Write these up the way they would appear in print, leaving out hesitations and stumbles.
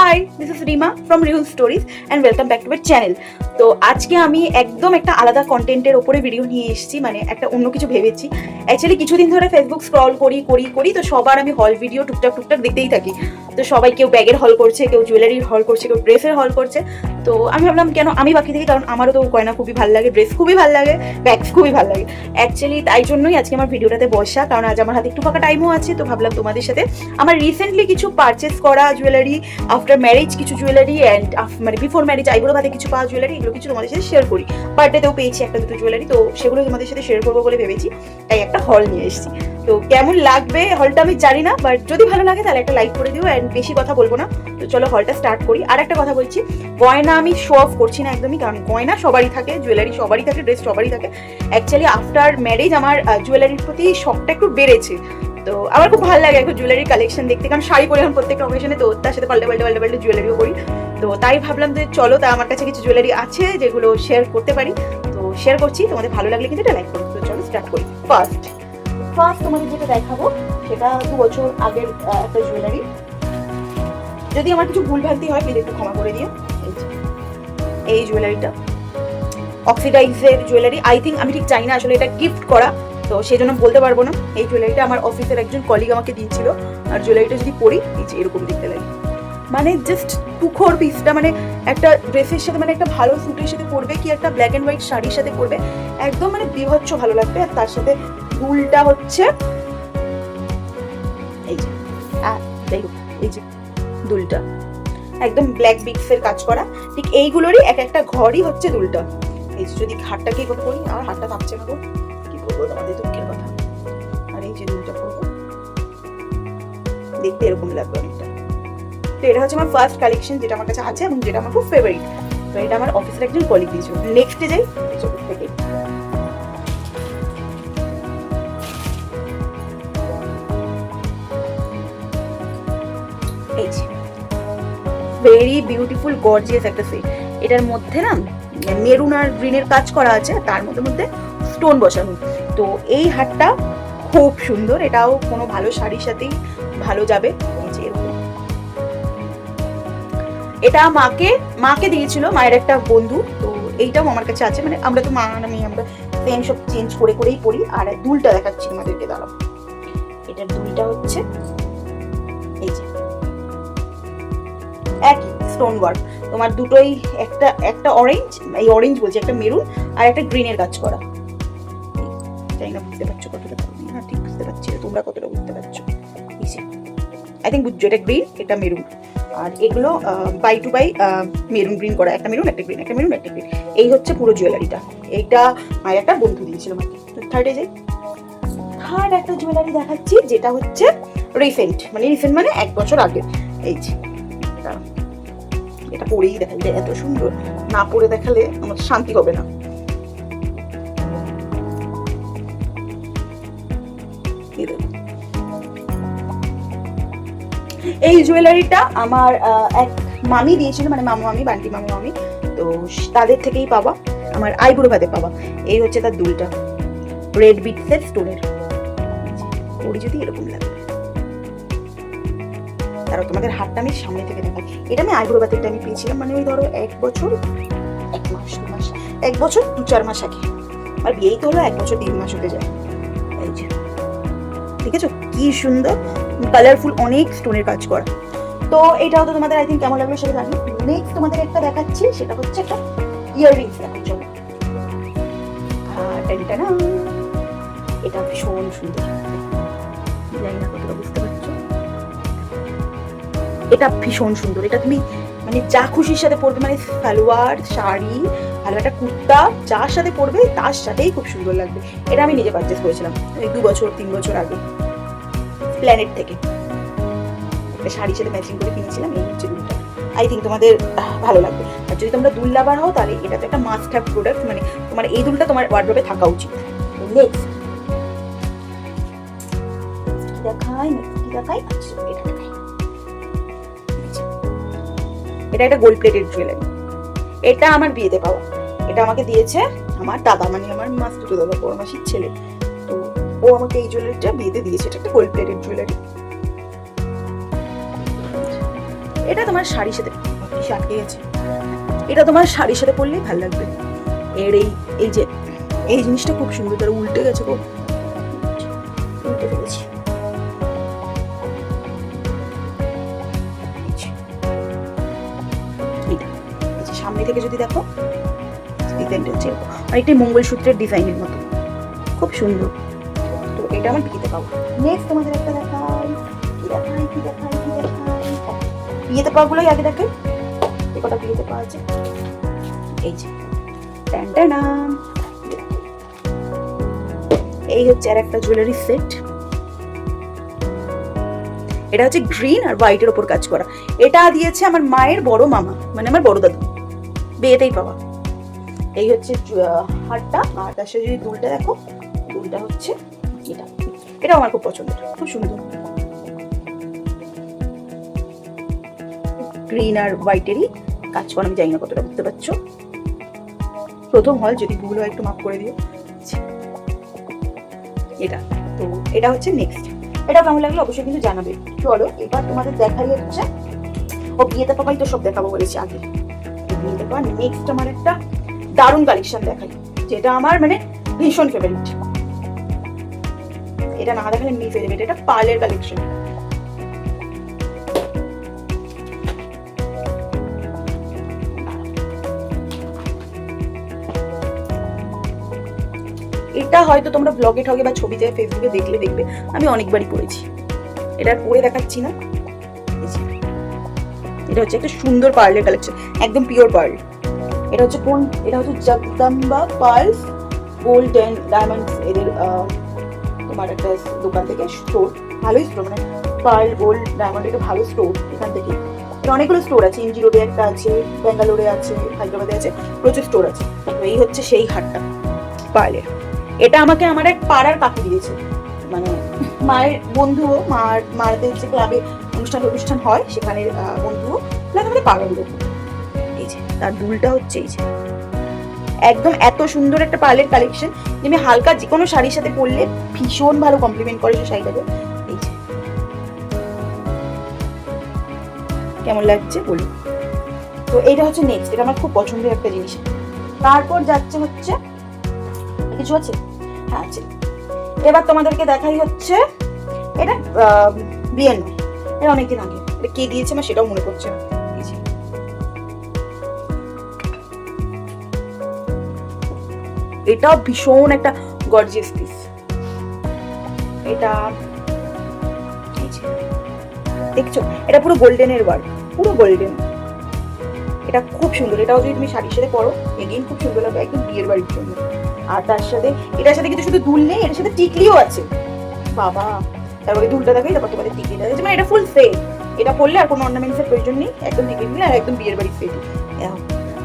High, this is Rima from real stories and welcome back to my channel. তো আজকে আমি একদম একটা আলাদা কন্টেন্টের ওপরে ভিডিও নিয়ে এসেছি, মানে একটা অন্য কিছু ভেবেছি। অ্যাকচুয়ালি কিছুদিন ধরে ফেসবুক স্ক্রল করি তো সবার আমি হল ভিডিও টুকটাক দেখতেই থাকি। তো সবাই কেউ ব্যাগের হল করছে, কেউ জুয়েলারির হল করছে, কেউ ড্রেসের হল করছে। তো আমি ভাবলাম কেন আমি বাকি থেকে, কারণ আমারও তো গয়না খুবই ভালো লাগে, ড্রেস খুবই ভালো লাগে, ব্যাগস খুবই ভালো লাগে। অ্যাকচুয়ালি তাই জন্যই আজকে আমার ভিডিওটাতে বসা, কারণ আজ আমার হাতে একটু ফাঁকা টাইমও আছে। তো ভাবলাম তোমাদের সাথে আমার রিসেন্টলি কিছু পারচেস করা জুয়েলারি, আফটার ম্যারেজ কিছু জুয়েলারি অ্যান্ড মানে বিফোর ম্যারেজ আইবুড়ো ভাতে কিছু পাওয়া জুয়েলারি, এগুলো কিছু তোমাদের সাথে শেয়ার করি। বার্থডেতেও পেয়েছি একটা দুটো জুয়েলারি, তো সেগুলো তোমাদের সাথে শেয়ার করবো বলে ভেবেছি, তাই একটা হল নিয়ে এসেছি। তো কেমন লাগবে হলটা আমি জানি না, বাট যদি ভালো লাগে তাহলে একটা লাইক করে দিও। অ্যান্ড বেশি কথা বলবো না, তো চলো হলটা স্টার্ট করি। আর একটা কথা বলছি, গয়না আমি শো অফ করছি না একদমই, কারণ গয়না সবারই থাকে, জুয়েলারি সবারই থাকে, ড্রেস সবারই থাকে। অ্যাকচুয়ালি আফটার ম্যারেজ আমার জুয়েলারির প্রতি শখটা একটু বেড়েছে। তো আমার খুব ভালো লাগে এখন জুয়েলারির কালেকশন দেখতে, কারণ শাড়ি পরে এখন প্রত্যেকটা অকেশনে, তো তার সাথে পাল্টে জুয়েলারিও করি। তো তাই ভাবলাম যে চলো, তা আমার কাছে কিছু জুয়েলারি আছে যেগুলো শেয়ার করতে পারি, তো শেয়ার করছি। তোমাদের ভালো লাগলে কিন্তু এটা লাইক করো। তো চলো স্টার্ট করি। ফার্স্ট তোমাদের যেটা দেখাবো সেটা 2 বছর আগের একটা জুয়েলারি। যদি আমার কিছু ভুলভ্রান্তি হয় প্লিজ একটু ক্ষমা করে দিও। এই জুয়েলারিটা অক্সিডাইজের জুয়েলারি, আই থিঙ্ক, আমি ঠিক জানি না আসলে এটা গিফট করা, তো সেই জন্য বলতে পারবো না। এই জুয়েলারিটা আমার অফিসের একজন কলিগ আমাকে দিয়েছিল। আর জুয়েলারিটা যদি পরি, এই যে এরকম দেখতে লাগে, মানে জাস্ট তুখোর পিসটা, মানে একটা ড্রেসের সাথে, মানে একটা ভালো স্যুটের সাথে পরবে কি একটা ব্ল্যাক অ্যান্ড হোয়াইট শাড়ির সাথে পরবে, একদম মানে বিভৎস ভালো লাগবে। আর তার সাথে দুলটা হচ্ছে এই যে, এই যে দুলটা একদম ব্ল্যাক বিক্সের কাজ করা, ঠিক এইগুলোরই এক একটা ঘরই হচ্ছে দুলটা। এই যে যদি হাতটাকে এরকম করি, আমার হাতটা কাঁপছে না গো, কি করবো, তোমাদের দুঃখের কথা। আর এই যে দুলটা করবো, দেখতে এরকম লাগবে অনেকটা। তো এটা হচ্ছে আমার ফার্স্ট কালেকশন, যেটা আমার কাছে আছে এবং যেটা আমার খুব ফেভারিট। তো এটা আমার অফিসের একজন কলিগ দিয়েছিল। নেক্সটে যাই, চোখ থেকে এই যে ভেরি বিউটিফুল গর্জিয়াস একটা সেট। এটার মধ্যে না মেরুন আর গ্রিনের কাজ করা আছে, তার মধ্যে স্টোন বসানো। তো এই হারটা খুব সুন্দর, এটাও কোনো ভালো শাড়ির সাথেই ভালো যাবে। এই যে এরকম, এটা মাকে দিয়েছিল মায়ের একটা বন্ধু। তো এইটাও আমার কাছে আছে, মানে আমরা তো মা আমি আমরা সেম সব চেঞ্জ করেই পড়ি। আর দুলটা দেখাচ্ছি তোমাদেরকে, দাঁড়াও। এটার দুলটা হচ্ছে এই যে একই স্টোন ওয়ার্ক, তোমার দুটোই একটা অরেঞ্জ, এই অরেঞ্জ বলছি, একটা মেরুন আর একটা গ্রিনের কাজ করা। জানি না বুঝতে পারছো কতটা, না ঠিক বুঝতে পারছি না তোমরা কতটা বুঝতে পারছো। আই থিঙ্ক বুঝছো, এটা গ্রিন এটা মেরুন, আর এগুলো by two by maroon green করা, একটা মেরুন একটা গ্রিন, একটা মেরুন একটা গ্রিন। এই হচ্ছে পুরো জুয়েলারিটা। এইটা মায়ের একটা বন্ধু দিয়েছিল আমাকে। তো থার্ডে যাই, থার্ড একটা জুয়েলারি দেখাচ্ছি, যেটা হচ্ছে রিসেন্ট মানে 1 বছর আগে। এই যে এটা পরেই দেখাই, এটা এত সুন্দর, না পরে দেখালে আমার শান্তি হবে না। এই জুয়েলারিটা আমার এক মামি দিয়েছিল, মানে মামা বান্টি মামি, তো তাদের থেকেই পাওয়া, আমার আইবুড়ো ভাতে পাওয়া। এই হচ্ছে তার দুলটা, রেড বিটসের স্টোনের। পরি যদি এরকম লাগে, তারও তোমাদের হাতটা আমি সামনে থেকে দেখাই। এটা আমি আইবুড়ো ভাতেরটা আমি পেয়েছিলাম, মানে ওই ধরো 1 বছর 1 মাস 2 মাস, 1 বছর 2-4 মাস আগে। আর বিয়েই তো হলো 1 বছর 3 মাস হতে যায়। এই যে দেখেছো কি সুন্দর কালারফুল, অনেক স্টোনের কাজ করা। তো এটাও তো তোমাদের আই থিঙ্ক কেমন লাগলো সেটা জানি। নেক্সট তোমাদের একটা দেখাচ্ছি, সেটা হচ্ছে একটা ইয়াররিংস দেখার জন্য। এটা ভীষণ সুন্দর, জানি না কতটা বুঝতে পারছো। এটা ভীষণ সুন্দর, এটা তুমি মানে যা খুশির সাথে পরবে, মানে সালোয়ার শাড়ি ভালো একটা কুর্তা যার সাথে পরবে তার সাথেই খুব সুন্দর লাগবে। এটা আমি নিজে পারচেস করেছিলাম 2 বছর 3 বছর আগে প্ল্যানেট থেকে, একটা শাড়ির সাথে ম্যাচিং করে কিনেছিলাম। এই হচ্ছে দুলটা, আই থিঙ্ক তোমাদের ভালো লাগবে। আর যদি তোমরা দুল লাভার হও তাহলে এটা তো একটা মাস্ট হ্যাভ প্রোডাক্ট, মানে তোমার এই দুলটা তোমার ওয়ার্ডরোবে থাকা উচিত। নেক্সট কি দেখাই, আচ্ছা এটা দেখাই। এটা একটা গোল্ড প্লেটেড জুয়েলারি, এটা আমার বিয়েতে পাওয়া। এটা আমাকে দিয়েছে আমার দাদা, মানে আমার মাস্তুতো দাদা, বড় মাসির ছেলে। তো ও আমাকে এই জুয়েলারিটা বিয়েতে দিয়েছে। এটা একটা গোল্ড প্লেটেড জুয়েলারি। এটা তোমার শাড়ির সাথে আটকে গেছে, এটা তোমার শাড়ির সাথে পরলেই ভালো লাগবে। এর এই যে এই জিনিসটা খুব সুন্দর, তার উল্টে গেছে, খুব উল্টে ফেলেছি। সামনে থেকে যদি দেখো ডিজাইনটা হচ্ছে অনেকটাই মঙ্গলসূত্রের ডিজাইনের মতো, খুব সুন্দর। তো এটা আমার বিয়েতে পাবো। নেক্সট তোমাদের একটা দেখাই, বিয়েতে পাওয়াগুলোই আগে দেখাই। কটা বিয়েতে পাওয়া আছে, এই যে এই হচ্ছে আর একটা জুয়েলারি সেট। এটা হচ্ছে গ্রিন আর হোয়াইটের উপর কাজ করা। এটা দিয়েছে আমার মায়ের বড় মামা, মানে আমার বড় দাদু, বিয়েতেই পাওয়া। এই হচ্ছে হারটা, আর তার সাথে যদি দুলটা দেখো, দুলটা হচ্ছে এটা আমার খুব পছন্দের, খুব সুন্দর। গ্রিন আর হোয়াইটেরই কাজ করা, আমি জানি না কতটা বুঝতে পারছো। প্রথম হল, যদি ভুল হয় একটু মাফ করে দিও। এটা তো এটা হচ্ছে নেক্সট। এটা কেমন লাগলো অবশ্যই কিন্তু জানাবে। চলো এবার তোমাদের দেখাই হচ্ছে, ও বিয়েতে পাবাই তো সব দেখাবো বলেছি আগে। বিয়েতে পাবা নেক্সট আমার একটা দারুণ কালেকশন দেখাই, যেটা আমার মানে ভীষণ ফেভারিট। এটা না দেখালে মিস হয়ে যাবে। এটা পার্লের কালেকশন। এটা হয়তো তোমরা ব্লগে ঠগে বা ছবিতে ফেসবুকে দেখবে, আমি অনেকবারই পরেছি। এটা পরে দেখাচ্ছি না। এটা হচ্ছে একটা সুন্দর পার্লের কালেকশন, একদম পিওর পার্ল। এটা হচ্ছে কোন, এটা হচ্ছে Jagadamba pearls gold and diamonds, এদের তোমার একটা দোকান থেকে স্টোর, ভালোই স্টোর, মানে পার্ল গোল্ড ডায়মন্ড, এটা ভালো স্টোর। এখান থেকে অনেকগুলো স্টোর আছে, এমজি রোডে একটা আছে, ব্যাঙ্গালোরে আছে, হায়দ্রাবাদে আছে, প্রচুর স্টোর আছে। তো এই হচ্ছে সেই হাটটা পার্লের। এটা আমাকে আমার এক পাড়ার কাকু দিয়েছে, মানে মায়ের বন্ধুও, মারদের যে ক্লাবে অনুষ্ঠান হয় সেখানের বন্ধুও, আমাদের পাড়ার লোক। এই যে তার দুলটা হচ্ছে এই যে একদম এত সুন্দর একটা পার্লের কালেকশন, যেমনি হালকা যে কোনো শাড়ির সাথে পরলে ভীষণ ভালো কমপ্লিমেন্ট করে সেই শাড়িটাকে। এই যে কেমন লাগছে বলুন। তো এইটা হচ্ছে নেক্সট, এটা আমার খুব পছন্দের একটা জিনিস। তারপর যাচ্ছে হচ্ছে কিছু আছে, হ্যাঁ আছে। এবার তোমাদেরকে দেখাই হচ্ছে, এটা বিয়ে নয়, এটা অনেকদিন আগে, এটা কে দিয়েছে আমার সেটাও মনে পড়ছে না। এটাও ভীষণ একটা গর্জিয়াস পিস। এটা দেখছো, এটা পুরো গোল্ডেনের ওয়ার্ক, পুরো গোল্ডেন। এটা খুব সুন্দর। এটাও যদি তুমি শাড়ির সাথে পরো এগেইন খুব সুন্দর লাগবে, একদম বিয়ের বাড়ির জন্য। আর তার সাথে এটার সাথে কিন্তু শুধু দুল নেই, এটার সাথে টিকলিও আছে। বাবা, তারপরে দুলটা দেখাই, তারপর তোমাদের টিকলিটা আছে, মানে এটা ফুল সেট। এটা পরলে আর কোনো অর্নামেন্টস এর প্রয়োজন নেই, একদম টিকলি নিলে আর একদম বিয়ের বাড়ির সেট।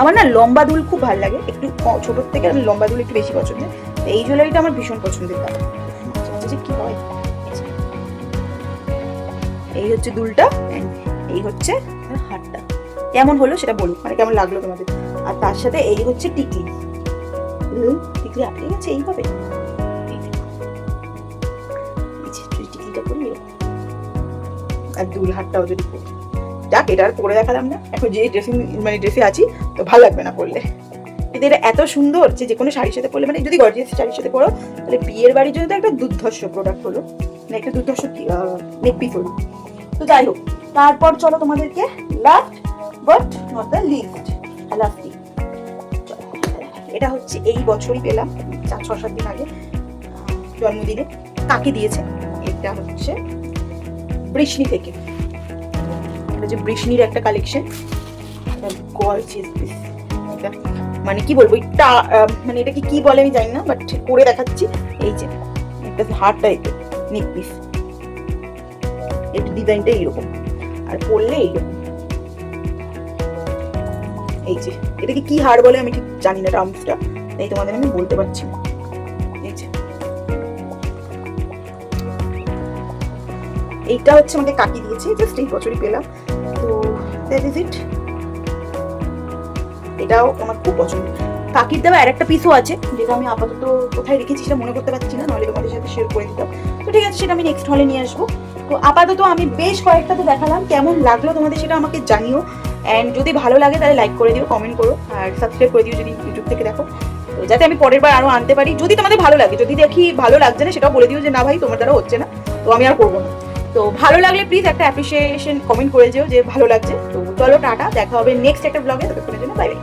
আমার না লম্বা দুল খুব ভালো লাগে, একটু ছোটোর থেকে আমি লম্বা দুল একটু বেশি পছন্দের। এই জুয়েলারিটা আমার ভীষণ পছন্দের। কি হয়, এই হচ্ছে দুলটা, এই হচ্ছে হারটা। কেমন হলো সেটা বলো, মানে কেমন লাগলো তোমাদের। আর তার সাথে এই হচ্ছে টিকলি, টিকলি আটকে গেছে এইভাবে। টিকলিটা করি আর দুল হারটাও যদি যাক, এটা আর পরে দেখালাম না। এখন যে ড্রেসে আছি তো ভালো লাগবে না পরলে, কিন্তু এটা এত সুন্দর যে কোনো শাড়ির সাথে পরলে, মানে যদি গর্জিয়াস শাড়ির সাথে পরো তাহলে বিয়ের বাড়ির জন্য তো একটা দুর্ধর্ষ প্রোডাক্ট হলো, মানে একটা দুর্ধর্ষ নেক পিস হলো। তো যাই হোক, তারপর চলো তোমাদেরকে last but not the least, এটা হচ্ছে এই বছরই পেলাম, 4-6-7 দিন আগে জন্মদিনে কাকে দিয়েছে। এটা হচ্ছে বৃষ্ণি থেকে, এটা যে বৃষ্ণির একটা কালেকশন, এটা মানে কি বলবো, এটা মানে এটাকে কি বলে আমি জানি না, বাট পরে দেখাচ্ছি। এই যে একটা হার টাইপের নেক পিস, এটা ডিজাইনটা এইরকম আর পরলে এইরকম। এই যে এটাকে কি হার বলে আমি ঠিক জানি না, টার্মসটা তাই তোমাদের আমি বলতে পারছি না। এই যে এইটা হচ্ছে আমাকে কাকি দিয়েছে, জাস্ট এই বছরই পেলাম। তো দ্যাট ইজ ইট। এটাও আমার খুব পছন্দ। কাকির দেওয়া আর একটা পিসও আছে, যেটা আমি আপাতত কোথায় রেখেছি সেটা মনে করতে পারছি না, নাহলে তোমাদের সাথে শেয়ার করে দিতাম। তো ঠিক আছে, সেটা আমি নেক্সট হলে নিয়ে আসবো। তো আপাতত আমি বেশ কয়েকটা তো দেখালাম, কেমন লাগলো তোমাদের সেটা আমাকে জানিও। অ্যান্ড যদি ভালো লাগে তাহলে লাইক করে দিও, কমেন্ট করো, আর সাবস্ক্রাইব করে দিও যদি ইউটিউব থেকে দেখো, তো যাতে আমি পরের বার আরও আনতে পারি। যদি তোমাদের ভালো লাগে, যদি দেখি ভালো লাগছে না সেটাও বলে দিও যে না ভাই তোমার দ্বারা হচ্ছে না, তো আমি আর করবো না। তো ভালো লাগলে প্লিজ একটা অ্যাপ্রিসিয়েশন কমেন্ট করে যেও যে ভালো লাগছে। তো চলো টাটা, দেখা হবে নেক্সট একটা ব্লগে, ততক্ষণের জন্য বাই বাই।